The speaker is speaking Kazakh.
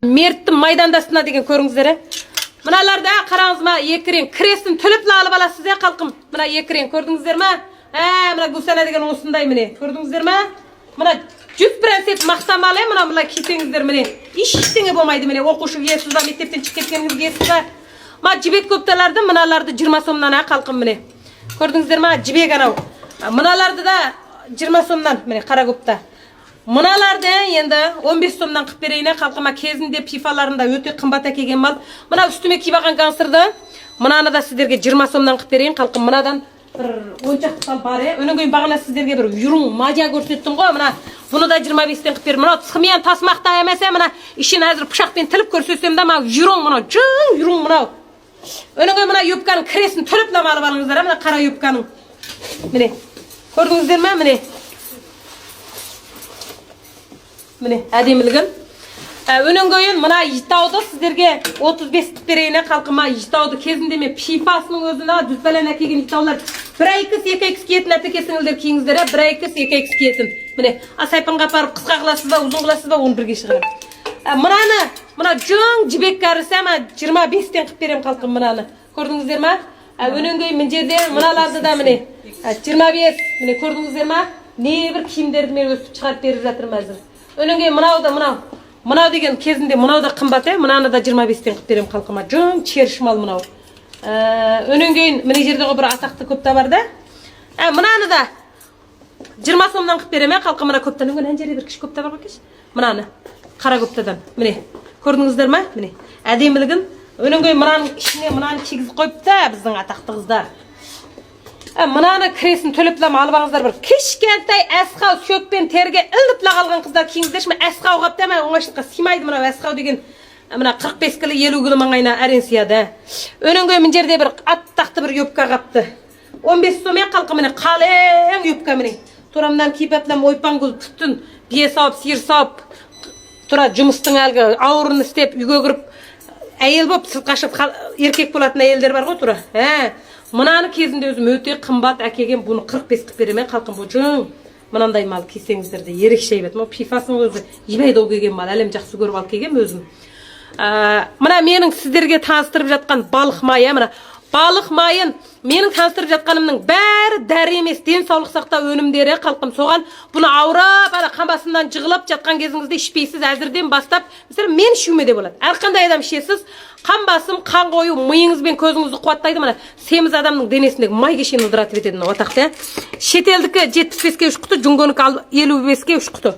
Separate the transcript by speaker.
Speaker 1: Мерттің майдандасына деген көріңіздер. Мыналарда қараңыз ма, екірен кресін түліп алып аласыз қалқым. Мына екірен көрдіңіздер ма? Мына Гүлсана деген осындай міне. Көрдіңіздер ма? Мына 100% мақтамалы, мына кисеңіздер міне. Ештеңе болмайды міне. Оқушы киесіз ба, мектептен шығып кеткеніңіз киесіз ба? Мына жібек көптелерді, мыналарды 20 сомнан қалқым міне. Көрдіңіздер ма? Жібек анау. Мыналарды да 20 сомнан міне қара көпті. Мыналарды енді 15 сомнан қып берейін қалқыма. Кезінде пифаларында өте қымбат әкелген мал. Мына үстіме кибаған гансырды. Мынаны да сіздерге 20 сомнан қып берейін қалқым. Мынадан бір 10 шақты сал бар. Өнен кейін бағана сіздерге бір юрун мадия көрсеттім ғой. Мына бұны да 25-тен қып берейін. Мына тұсқымен тасмақта емесе, мына ішін әзір пышақпен тіліп көрсетсем де, мына юрун мына юрун мынау. Өнен кейін мына юбканың кресін түріп алып алыңыздар. Мына қара юбканың. Міне. Көрдіңіздер ме? Міне. Міне, әдемілігін. Өнен көйін мына итауды сіздерге 35 қып берейін қалқыма. Итауды кезінде мен пифасының өзіне дүзбәлен әкеген итаулар 1x 2x киетін әпекесіңіздер кейіңіздер. 1x 2x киетін. Міне, сайпанға апарып қысқа қыласыз ба, ұзын қыласыз ба, оны бірге шығарам. Мына жоң жібек кәрісі 25-тен қып берем қалқым мынаны. Көрдіңіздер ма? Өнен көйін мен жерде мыналарды да міне 25. Міне көрдіңіздер ма? Небір киімдерді мен өсіп шығарып беріп жатырмын әзір. Өнен кейін мынау деген кезінде мынау да қымбат, мынаны да 25-тен қып берем қалқыма. Жон чершмал мынау. Өнен кейін міне жерде бір атақты көпта бар да. Мынаны да 20 сомнан қып берем қалқымына көптен. Өнген ән жерде бір кіш көпта бар кеш. Мынаны қара көптадан. Міне көрдіңіздер ма? Міне әдемілігін. Өнен кейін мынаның ішіне мынаны кигізіп қойыпты біздің атақты қыздар. Мынаны кресін төліплам албаңыздар бір кішкентай әсқау шөкпен терге ілдіпла қалған қыздар киіңіздерші. Әсқау қапты оңайшылыққа симайды мынау әсқау деген. Мына 45 кілі 50 кілі маңайына әрен сияды. Өнен көй мін жерде бір аттақты бір юбка қапты. 15 сомен қалқы міне қалың юбка міне. Тұрамдан кейпатлам ойпан күл түттін бие сауып, сиыр сауып тұра жұмыстың әлгі ауырын істеп үйге кіріп әйел болып сылқашып еркек болатын әйелдер бар ғой тұра. Мынаны кезінде өзім өте қымбат әкеген, бұны 45 қып беремен қалқым бұл жың. Мынандай мал кесеңіздерде ерекше бет. Пифасын өзі ебайды ол кеген мал, әлем жақсы көріп ал кеген өзім. Мына менің сіздерге таныстырып жатқан балық майы, мына балық майын менің таныстырып жатқанымның бәрі дәрі емес, денсаулық сақтау өнімдері қалқым. Соған бұны аурап, қамбасынан жығылып жатқан кезіңізде ішпейсіз, әзірден бастап, mesela мен ішуіме де болады. Әрқандай адам ішесіз, қамбасым, қан қою, миыңыз бен көзіңізді қуаттайды. Мына семіз адамның денесіндегі май кешені ыдыратып етеді отақты. Шетелдікі 75-ке 3 құты, жүнгөнікі 55-ке 3 құты.